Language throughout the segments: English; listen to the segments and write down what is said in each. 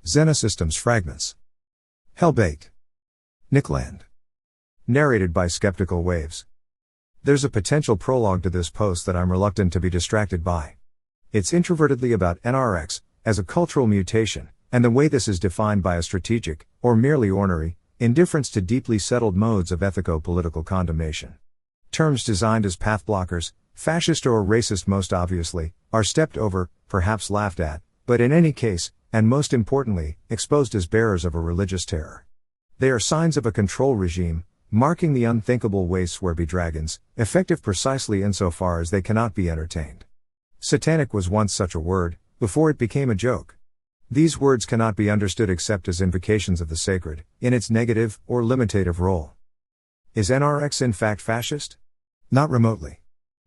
Xenosystems Fragments. Hell-baked. Nickland. Narrated by Skeptical Waves. There's a potential prologue to this post that I'm reluctant to be distracted by. It's introvertedly about NRX, as a cultural mutation, and the way this is defined by a strategic, or merely ornery, indifference to deeply settled modes of ethico-political condemnation. Terms designed as path blockers, fascist or racist most obviously, are stepped over, perhaps laughed at, but in any case, and most importantly, exposed as bearers of a religious terror. They are signs of a control regime, marking the unthinkable wastes where be dragons, effective precisely insofar as they cannot be entertained. Satanic was once such a word, before it became a joke. These words cannot be understood except as invocations of the sacred, in its negative, or limitative role. Is NRX in fact fascist? Not remotely.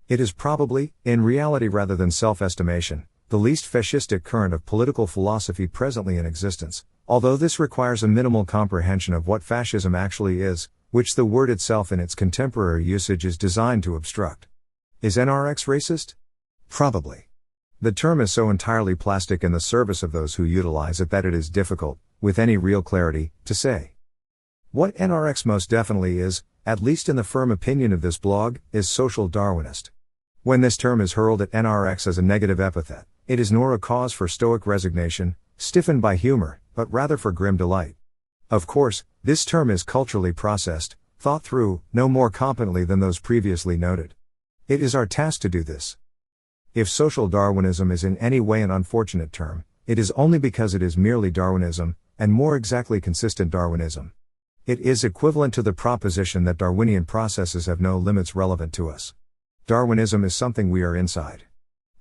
It is probably, in reality rather than self-estimation, the least fascistic current of political philosophy presently in existence, although this requires a minimal comprehension of what fascism actually is, which the word itself in its contemporary usage is designed to obstruct. Is NRX racist? Probably. The term is so entirely plastic in the service of those who utilize it that it is difficult, with any real clarity, to say. What NRX most definitely is, at least in the firm opinion of this blog, is social Darwinist. When this term is hurled at NRX as a negative epithet, it is nor a cause for stoic resignation, stiffened by humor, but rather for grim delight. Of course, this term is culturally processed, thought through, no more competently than those previously noted. It is our task to do this. If social Darwinism is in any way an unfortunate term, it is only because it is merely Darwinism, and more exactly consistent Darwinism. It is equivalent to the proposition that Darwinian processes have no limits relevant to us. Darwinism is something we are inside.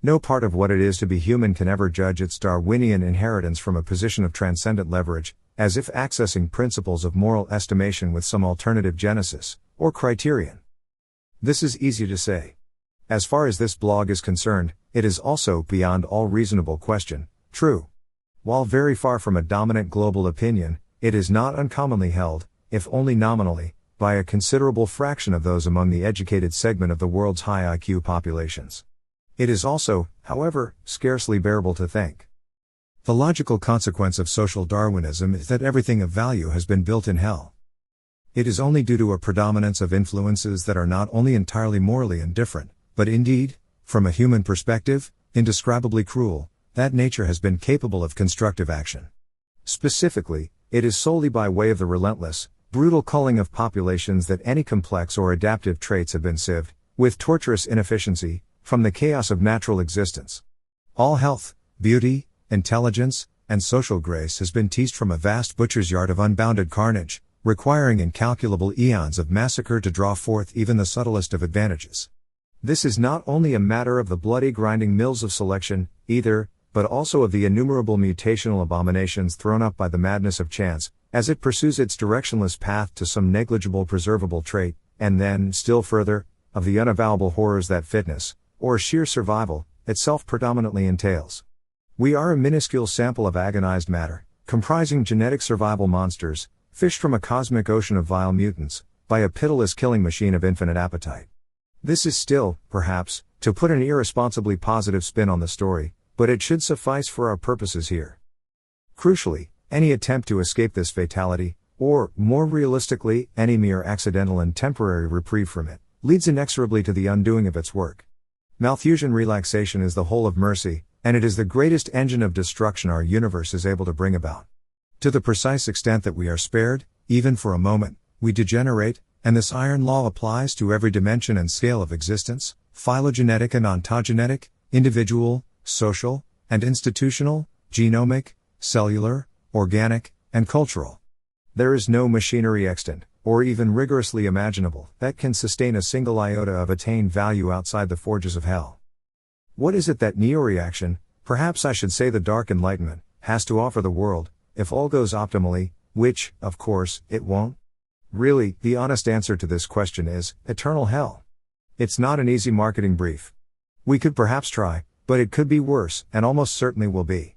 No part of what it is to be human can ever judge its Darwinian inheritance from a position of transcendent leverage, as if accessing principles of moral estimation with some alternative genesis, or criterion. This is easy to say. As far as this blog is concerned, it is also, beyond all reasonable question, true. While very far from a dominant global opinion, it is not uncommonly held, if only nominally, by a considerable fraction of those among the educated segment of the world's high IQ populations. It is also, however, scarcely bearable to think. The logical consequence of social Darwinism is that everything of value has been built in hell. It is only due to a predominance of influences that are not only entirely morally indifferent, but indeed, from a human perspective, indescribably cruel, that nature has been capable of constructive action. Specifically, it is solely by way of the relentless, brutal culling of populations that any complex or adaptive traits have been sieved, with torturous inefficiency, from the chaos of natural existence. All health, beauty, intelligence, and social grace has been teased from a vast butcher's yard of unbounded carnage, requiring incalculable eons of massacre to draw forth even the subtlest of advantages. This is not only a matter of the bloody grinding mills of selection, either, but also of the innumerable mutational abominations thrown up by the madness of chance, as it pursues its directionless path to some negligible preservable trait, and then, still further, of the unavowable horrors that fitness, or sheer survival, itself predominantly entails. We are a minuscule sample of agonized matter, comprising genetic survival monsters, fished from a cosmic ocean of vile mutants, by a pitiless killing machine of infinite appetite. This is still, perhaps, to put an irresponsibly positive spin on the story, but it should suffice for our purposes here. Crucially, any attempt to escape this fatality, or, more realistically, any mere accidental and temporary reprieve from it, leads inexorably to the undoing of its work. Malthusian relaxation is the whole of mercy, and it is the greatest engine of destruction our universe is able to bring about. To the precise extent that we are spared, even for a moment, we degenerate, and this iron law applies to every dimension and scale of existence, phylogenetic and ontogenetic, individual, social, and institutional, genomic, cellular, organic, and cultural. There is no machinery extant, or even rigorously imaginable, that can sustain a single iota of attained value outside the forges of hell. What is it that neo-reaction, perhaps I should say the Dark Enlightenment, has to offer the world, if all goes optimally, which, of course, it won't? Really, the honest answer to this question is, eternal hell. It's not an easy marketing brief. We could perhaps try, but it could be worse, and almost certainly will be.